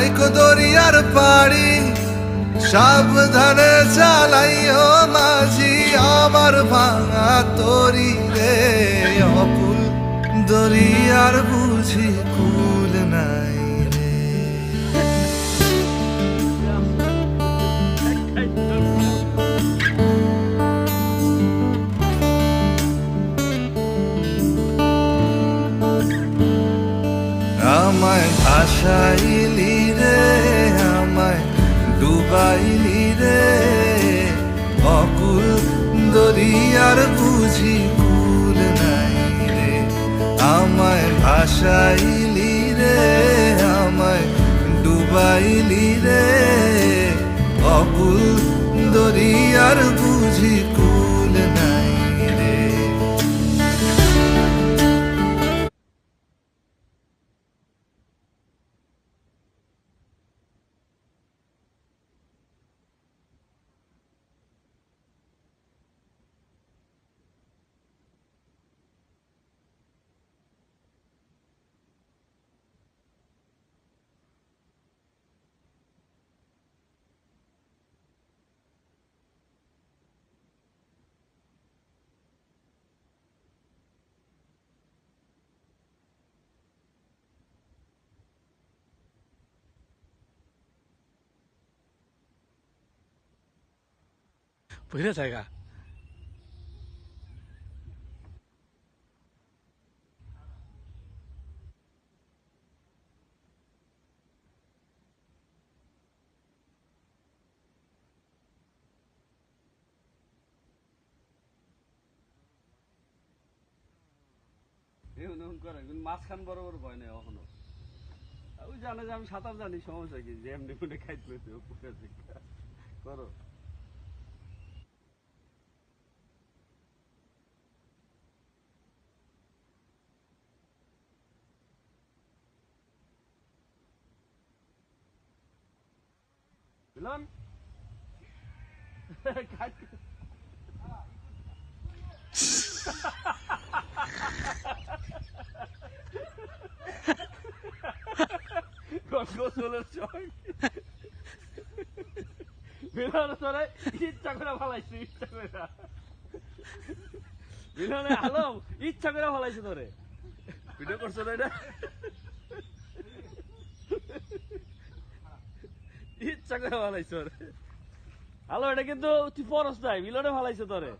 রাইকো দরিয়ার পাড়ি সাবধানে চালাইও মাঝি আমার ভাঙা তরি রে অকুল দরিয়ার বুঝি কুল নাই রে আমায় ভাসাইলি রে আমায় ডুবাইলি রে অকুল দরিয়ার বুঝি কুল নাই রে আমায় ভাসাইলি রে আমায় ডুবাইলি রে অকুল দরিয়ার বুঝি কুল নাই রে বুঝলে জায়গা মাঝখান বরাবর ভয় নেই এখনো ওই জানে যে আমি সাঁতার জানি সমস্যা কি যে এমনি করে খাইতে করো মিলন গোসলের সময় মিলন তোরে ইচ্ছা করে ভালাইছি ইচ্ছা করে মিলনে আলম ইচ্ছা করে ভালাইছে তোরে ভিডিও করছো না এটা ইচ্ছা করে ভালাইছো হ্যালো এটা কিন্তু তুই ফরস নাই মিলনে ভালাইছে তোরে